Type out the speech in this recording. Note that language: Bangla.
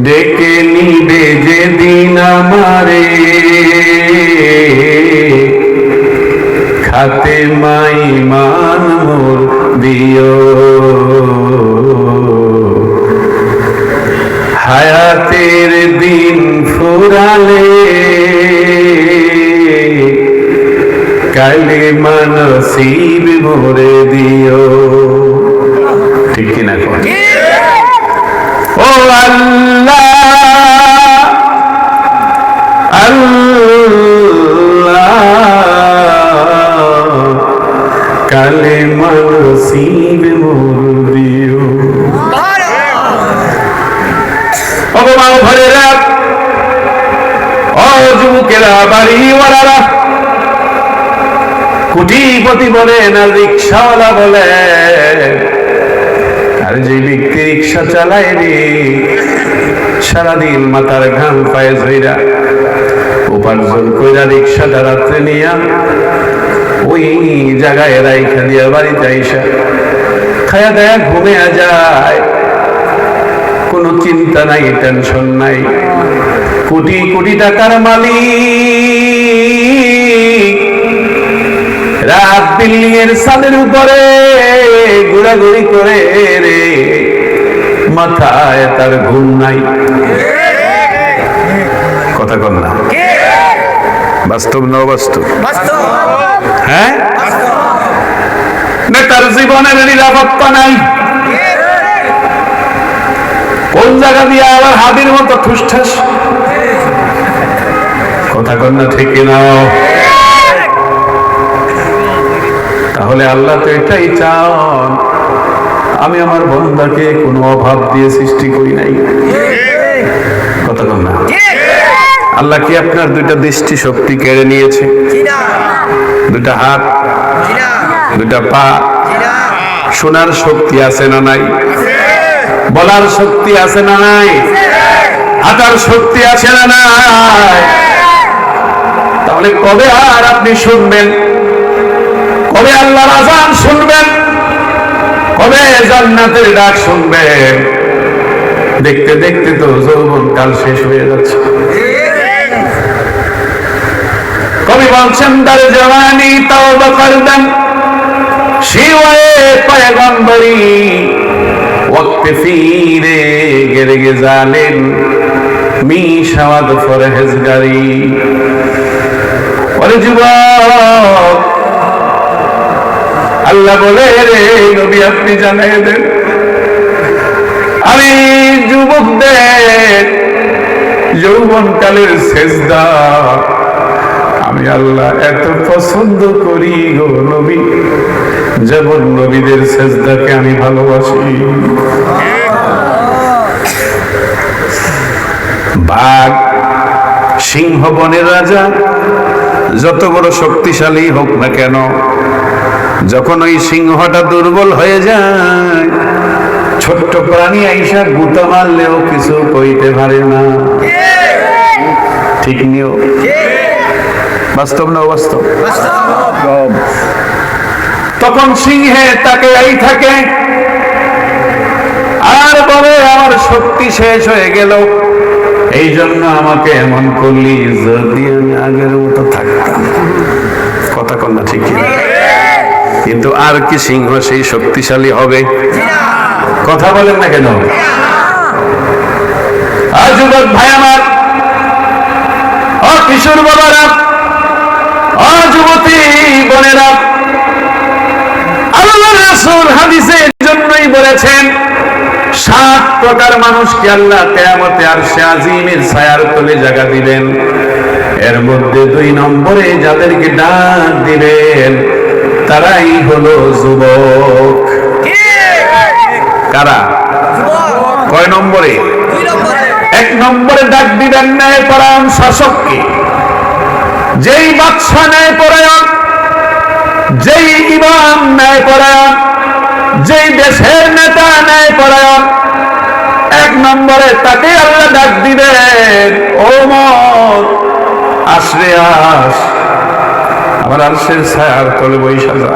ডেকে নিবে যেদিন আমারে, খাতে মাই মান মোর দিও। হায়াতের দিন ফুরালে কালিমা নসিব মোরে দিও। ঠিক কিনা? ও আল্লাহ আল্লাহ, কালিমা নসিব মোরে দিও। ভগবান ভরেরা, ও যুবকেরা, বাড়িওয়ালারা, কোটিপতি বলেন আর রিক্সাওয়ালা বলেন, আর যে ব্যক্তি রিক্সা চালায় রে, সারাদিন মাথার ঘাম পায়ে ধইরা উপার্জন কইরা রিক্সাটা রাত্রে নিয়া ওই জায়গায় রাইখা দিয়া বাড়িতে আইসা খায়া দায়া ঘুমে যায়, কোনো চিন্তা নাই, টেনশন নাই। কোটি কোটি টাকার মালিক রাত বিল্ডিং এর ছাদের উপরে ঘোরাঘুরি করে রে, মাথায় তার ঘুম নাই। কথা কন না? বাস্তব না অবাস্তব? হ্যাঁ, নেতার জীবনের নিরাপত্তা নাই। কোন জায়গা দিয়ে আবার হাবির মতো ঠুসঠাস। কথা কন না? ঠিক না? তাহলে আল্লাহ তো এটাই চান, আমি আমার বান্দাকে কোনো অভাব দিয়ে সৃষ্টি করি নাই। কথা কন না? আল্লাহ কি আপনার দুইটা দৃষ্টি শক্তি কেড়ে নিয়েছে? দুইটা হাত, দুইটা পা, শোনার শক্তি আছে না নাই? বলার শক্তি আছে না নাই? হাঁটার শক্তি আছে না নাই? তাহলে কবে আর আপনি শুনবেন? কবে আল্লাহর আযান শুনবেন? কবে জান্নাতের ডাক শুনবেন? দেখতে দেখতে তো যৌবন কাল শেষ হয়ে যাচ্ছে। কবি বলছেন, দার জওয়ানি তওবা করদান শিওয়ে পয়গম্বরি, ওয়াক্ত ফিরে গেরে জালেন মি শাওয়াদ ফরহেজগারি। ওরে যুবক, আল্লাহ বলে রে নবী আপনি জানাই দেন, আমি যুবকদের যৌবনকালের সেজদা আমি আল্লাহ এত পছন্দ করি গো নবী, যেমন নবীদের সেজদাকে আমি ভালোবাসি। বাঘ, সিংহ বনের রাজা, যত বড় শক্তিশালী হোক না কেন, যখন ওই সিংহটা দুর্বল হয়ে যায়, ছোট্ট প্রাণী আইসা গুতা মারলেও কিছু কইতে পারে না। ঠিক নিও? বাস্তব না অবাস্তব? তখন সিংহে তাকে এই থাকে আর বলে আমার শক্তি শেষ হয়ে গেল, এই জন্য আমাকে এমন করলি, যদি আমি আগের মতো থাকতাম। কথা কন না? ঠিক? কিন্তু আর কি সিংহ সেই শক্তিশালী হবে? কথা বলেন না কেন? আর যুবক ভাই আমার, ও কিশোর বাবারা, ও যুবতী বোনেরা, আল্লাহর রাসূল হাদিসের জন্যই বলেছেন 7 প্রকার মানুষকে আল্লাহ কিয়ামতে আরশে আজিমের ছায়ার তলে জায়গা দিবেন। এর মধ্যে 2 নম্বরে যাদেরকে ডাক দিবেন তারাই হলো যুবক। কারা? কয় নম্বরে? 1 নম্বরে ডাক দিবেন ন্যায়পরায়ণ শাসককে, যেই বাদশা ন্যায়পরায়ণ, যেই ইমাম ন্যায়পরায়ণ, যেই দেশের নেতা ন্যায়পরায়ণ, 1 নম্বরে তাকে আল্লাহ ডাক দিবেন, ও মত আসরে আস, আমার আরশের ছায়ার তলে বৈশা যা।